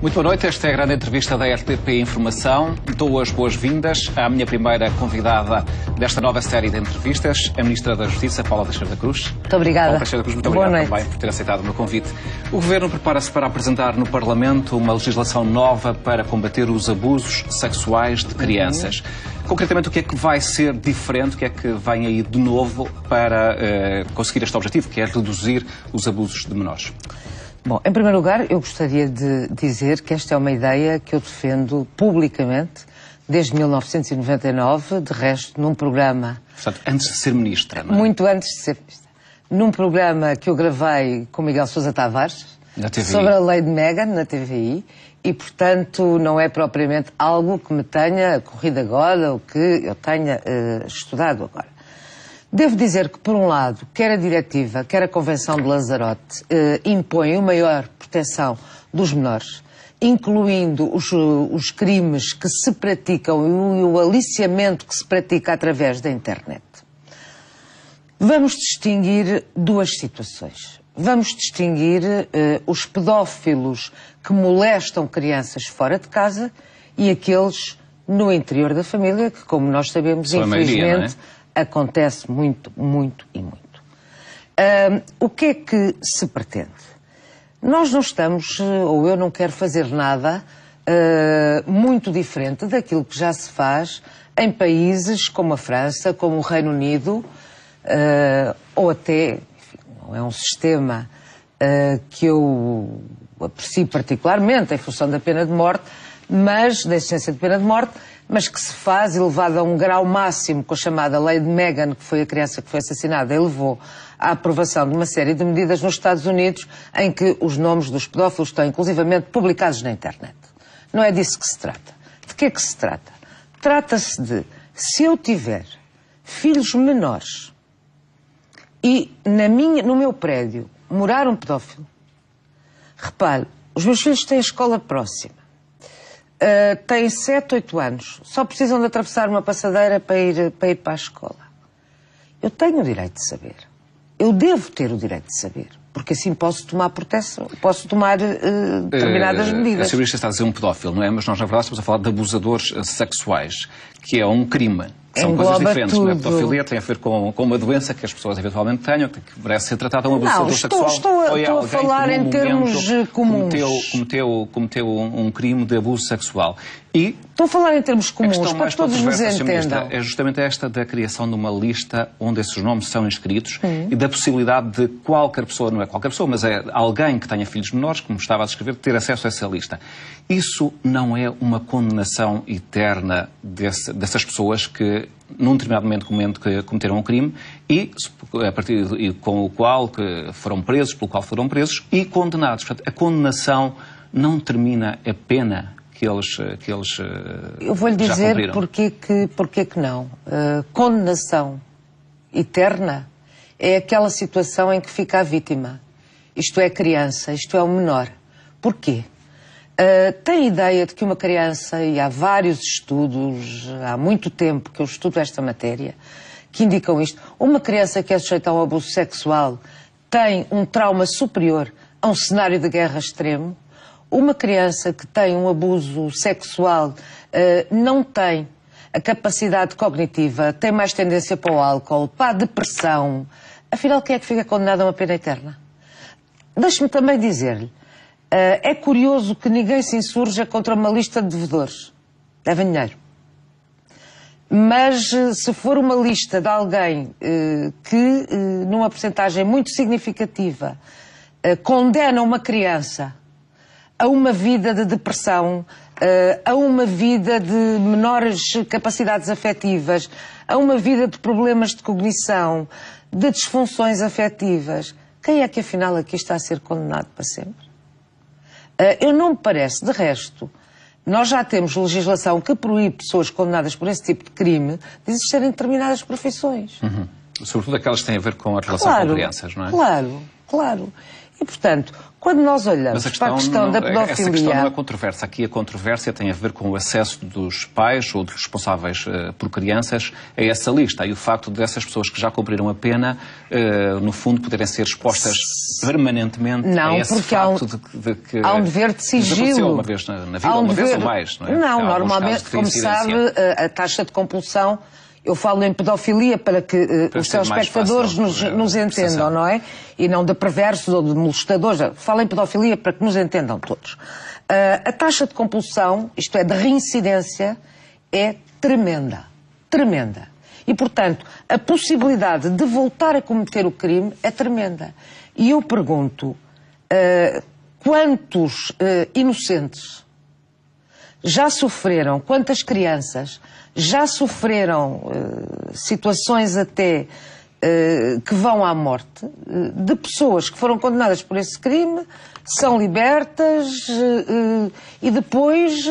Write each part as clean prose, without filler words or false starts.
Muito boa noite, esta é a grande entrevista da RTP Informação. Dou as boas-vindas à minha primeira convidada desta nova série de entrevistas, a Ministra da Justiça, Paula Teixeira da Cruz. Muito obrigada. Paula Teixeira da Cruz, muito obrigado também por ter aceitado o meu convite. O Governo prepara-se para apresentar no Parlamento uma legislação nova para combater os abusos sexuais de crianças. Concretamente, o que é que vai ser diferente, o que é que vem aí de novo para conseguir este objetivo, que é reduzir os abusos de menores? Bom, em primeiro lugar, eu gostaria de dizer que esta é uma ideia que eu defendo publicamente desde 1999, de resto, num programa... Portanto, antes de ser ministra, não é? Muito antes de ser ministra. Num programa que eu gravei com Miguel Sousa Tavares, sobre a lei de Megan, na TVI, e, portanto, não é propriamente algo que me tenha corrido agora, ou que eu tenha estudado agora. Devo dizer que, por um lado, quer a diretiva, quer a Convenção de Lanzarote impõem uma maior proteção dos menores, incluindo os crimes que se praticam e o aliciamento que se pratica através da internet. Vamos distinguir duas situações. Vamos distinguir os pedófilos que molestam crianças fora de casa e aqueles no interior da família, que, como nós sabemos, infelizmente... acontece muito, muito e muito. O que é que se pretende? Nós não estamos, ou eu não quero fazer nada muito diferente daquilo que já se faz em países como a França, como o Reino Unido, ou até, enfim, não é um sistema que eu aprecio particularmente em função da pena de morte, mas da existência de pena de morte, mas que se faz elevado a um grau máximo com a chamada lei de Megan, que foi a criança que foi assassinada, e levou à aprovação de uma série de medidas nos Estados Unidos em que os nomes dos pedófilos estão inclusivamente publicados na internet. Não é disso que se trata. De que é que se trata? Trata-se de, se eu tiver filhos menores e no meu prédio morar um pedófilo, repare, os meus filhos têm escola próxima, têm 7, 8 anos, só precisam de atravessar uma passadeira para ir para a escola. Eu tenho o direito de saber. Eu devo ter o direito de saber. Porque assim posso tomar proteção, posso tomar determinadas medidas. A Sra. Ministra está a dizer um pedófilo, não é? Mas nós, na verdade, estamos a falar de abusadores sexuais, que é um crime. São coisas diferentes, não é? A pedofilia tem a ver com uma doença que as pessoas eventualmente tenham, que merece ser tratada um abusador sexual. Estou a falar em termos comuns. Cometeu um crime de abuso sexual. E estou a falar em termos comuns, para que todos nos entendam. É justamente esta da criação de uma lista onde esses nomes são inscritos e da possibilidade de qualquer pessoa, não é qualquer pessoa, mas é alguém que tenha filhos menores, como estava a descrever, ter acesso a essa lista. Isso não é uma condenação eterna dessas pessoas que, num determinado momento, que cometeram um crime e com o qual que foram presos, pelo qual foram presos e condenados. Portanto, a condenação não termina a pena que eles eu vou-lhe dizer porque que não. Condenação eterna é aquela situação em que fica a vítima. Isto é a criança, isto é o menor. Porquê? Tem ideia de que uma criança, e há vários estudos, há muito tempo que eu estudo esta matéria, que indicam isto, uma criança que é sujeita a um abuso sexual tem um trauma superior a um cenário de guerra extremo. Uma criança que tem um abuso sexual não tem a capacidade cognitiva, tem mais tendência para o álcool, para a depressão. Afinal, quem é que fica condenado a uma pena eterna? Deixe-me também dizer-lhe, é curioso que ninguém se insurja contra uma lista de devedores. Devem dinheiro. Mas se for uma lista de alguém que, numa percentagem muito significativa, condena uma criança a uma vida de depressão, a uma vida de menores capacidades afetivas, a uma vida de problemas de cognição, de disfunções afetivas, quem é que afinal aqui está a ser condenado para sempre? Eu não me parece, de resto, nós já temos legislação que proíbe pessoas condenadas por esse tipo de crime de exercerem determinadas profissões. Sobretudo aquelas que têm a ver com a relação com crianças, não é? Claro. E, portanto, quando nós olhamos para a questão da pedofilia... Essa questão não é controversa. Aqui a controvérsia tem a ver com o acesso dos pais ou dos responsáveis por crianças a essa lista. E o facto dessas pessoas que já cumpriram a pena, no fundo, poderem ser expostas permanentemente a esse facto de que... Há um dever de sigilo. Uma vez na vida, uma vez ou mais, não é? Não, normalmente, como sabe, a taxa de compulsão... Eu falo em pedofilia para que os telespectadores nos entendam, não é? E não de perversos ou de molestadores. Falo em pedofilia para que nos entendam todos. A taxa de compulsão, isto é, de reincidência, é tremenda. Tremenda. E, portanto, a possibilidade de voltar a cometer o crime é tremenda. E eu pergunto, quantos inocentes já sofreram, quantas crianças já sofreram situações até que vão à morte, de pessoas que foram condenadas por esse crime, são libertas e depois...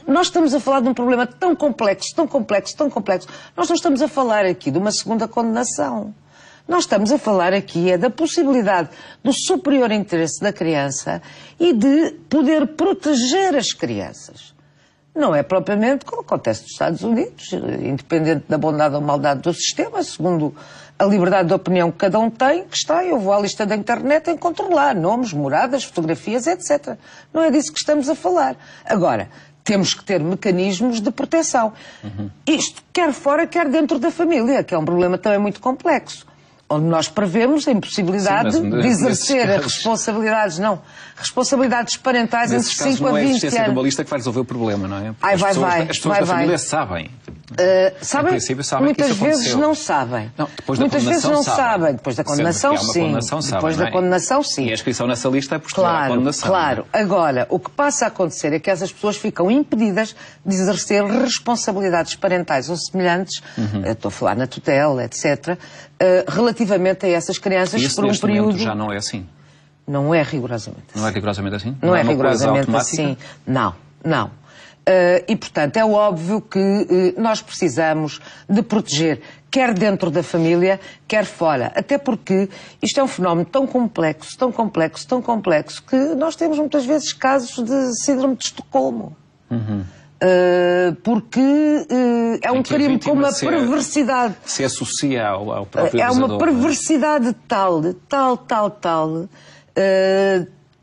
Nós estamos a falar de um problema tão complexo, tão complexo, tão complexo. Nós não estamos a falar aqui de uma segunda condenação. Nós estamos a falar aqui da possibilidade do superior interesse da criança e de poder proteger as crianças. Não é propriamente como acontece nos Estados Unidos, independente da bondade ou maldade do sistema, segundo a liberdade de opinião que cada um tem, que está, eu vou à lista da internet e encontro lá nomes, moradas, fotografias, etc. Não é disso que estamos a falar. Agora, temos que ter mecanismos de proteção. Isto quer fora, quer dentro da família, que é um problema também muito complexo. Onde nós prevemos a impossibilidade de exercer as responsabilidades, responsabilidades parentais entre 5 a 20 anos. Não é a existência de uma lista que vai resolver o problema, não é? As pessoas da família sabem. Sabem? Em princípio, sabem muitas que isso vezes aconteceu. não sabem. Não, depois da muitas vezes não sabem. Depois da Sempre condenação, que há uma sim. condenação, sabem, Depois da condenação, sim. E a inscrição nessa lista é posterior à condenação. Claro. Agora, o que passa a acontecer é que essas pessoas ficam impedidas de exercer responsabilidades parentais ou semelhantes, estou a falar na tutela, etc., relativamente a essas crianças isso, por um período... já não é assim? Não é rigorosamente assim. Não é rigorosamente assim? Não é rigorosamente assim. Não. E, portanto, é óbvio que nós precisamos de proteger, quer dentro da família, quer fora. Até porque isto é um fenómeno tão complexo, tão complexo, tão complexo, que nós temos muitas vezes casos de síndrome de Estocolmo. Porque é um crime com uma perversidade. Se associa ao próprio abusador. É uma perversidade tal,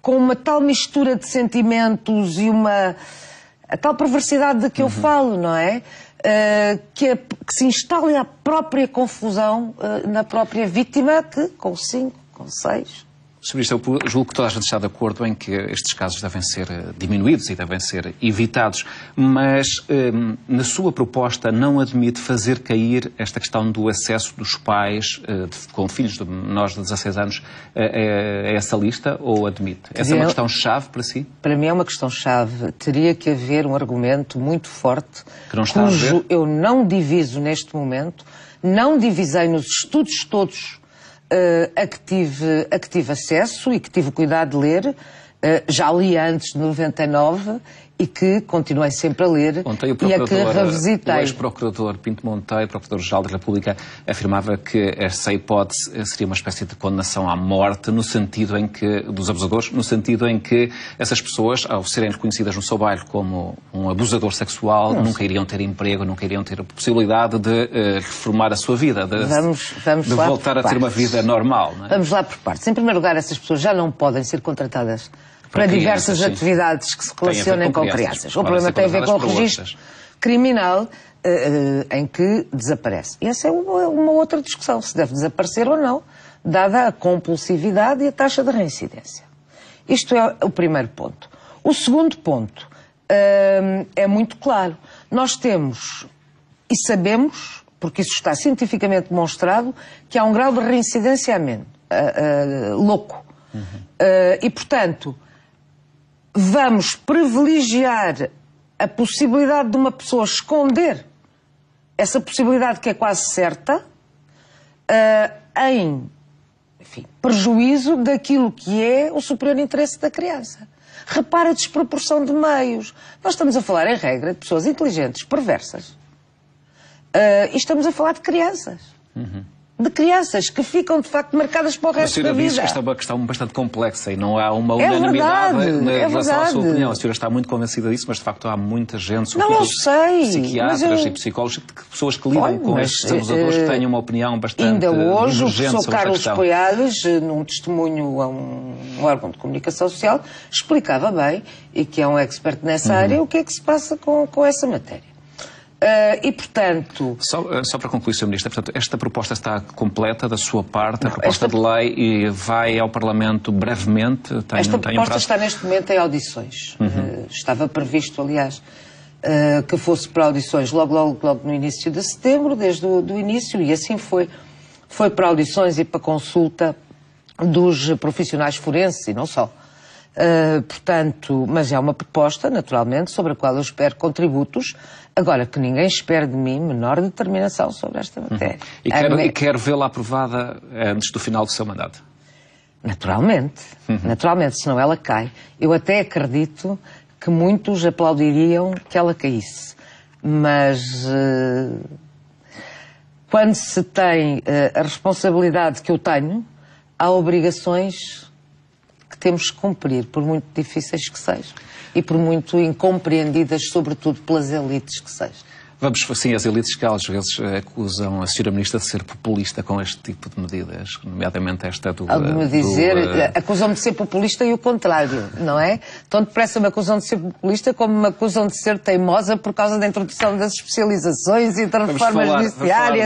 com uma tal mistura de sentimentos e a tal perversidade de que eu falo, não é? Que se instala a própria confusão na própria vítima que, com 5, com 6... Sobre isto, eu julgo que toda a gente está de acordo em que estes casos devem ser diminuídos e devem ser evitados, mas na sua proposta não admite fazer cair esta questão do acesso dos pais com filhos de menores de 16 anos a essa lista, ou admite? Essa é uma questão-chave para si? Para mim é uma questão-chave. Teria que haver um argumento muito forte, que não está a ver? Eu não diviso neste momento, não divisei nos estudos todos a que tive acesso e que tive o cuidado de ler, já li antes de 99 e que continuei sempre a ler e a que revisitei. O ex-procurador Pinto Monteiro, procurador-geral da República, afirmava que essa hipótese seria uma espécie de condenação à morte no sentido em que, dos abusadores, no sentido em que essas pessoas, ao serem reconhecidas no seu bairro como um abusador sexual, nunca iriam ter emprego, nunca iriam ter a possibilidade de reformar a sua vida, de voltar a ter uma vida normal. Não é? Vamos lá por partes. Em primeiro lugar, essas pessoas já não podem ser contratadas para diversas atividades que se relacionem com crianças. O problema tem a ver com o registro criminal em que desaparece. E essa é uma outra discussão, se deve desaparecer ou não, dada a compulsividade e a taxa de reincidência. Isto é o primeiro ponto. O segundo ponto é muito claro. Nós temos e sabemos, porque isso está cientificamente demonstrado, que há um grau de reincidência louco. E, portanto, vamos privilegiar a possibilidade de uma pessoa esconder essa possibilidade que é quase certa em prejuízo daquilo que é o superior interesse da criança. Repara a desproporção de meios. Nós estamos a falar, em regra, de pessoas inteligentes, perversas. E estamos a falar de crianças. de crianças que ficam, de facto, marcadas para o resto da vida. A senhora disse que esta é uma questão bastante complexa e não há uma unanimidade em relação à sua opinião. A senhora está muito convencida disso, mas de facto há muita gente, sobretudo psiquiatras e psicólogos, pessoas que lidam com estes abusadores, que têm uma opinião bastante divergente. Ainda hoje, o professor Carlos questão. Poiares, num testemunho a um órgão de comunicação social, explicava bem, e que é um expert nessa área, o que é que se passa com essa matéria. E, portanto... Só para concluir, Sr. Ministro, portanto, esta proposta está completa da sua parte, a proposta de lei, e vai ao Parlamento brevemente? Esta proposta está neste momento em audições. Estava previsto, aliás, que fosse para audições logo no início de setembro, desde o início, e assim foi. Foi para audições e para consulta dos profissionais forenses, e não só. Portanto, mas é uma proposta, naturalmente, sobre a qual eu espero contributos. Agora, que ninguém espere de mim menor determinação sobre esta matéria. E quer vê-la aprovada antes do final do seu mandato? Naturalmente. Naturalmente, senão ela cai. Eu até acredito que muitos aplaudiriam que ela caísse. Mas quando se tem a responsabilidade que eu tenho, há obrigações que temos que cumprir, por muito difíceis que sejam. E por muito incompreendidas, sobretudo pelas elites que sejam. Vamos, assim, as elites que às vezes acusam a Sra. Ministra de ser populista com este tipo de medidas, nomeadamente esta do... Alguma dizer, acusam-me de ser populista e o contrário, não é? Tão depressa me acusam de ser populista como me acusam de ser teimosa por causa da introdução das especializações e da reforma judiciária.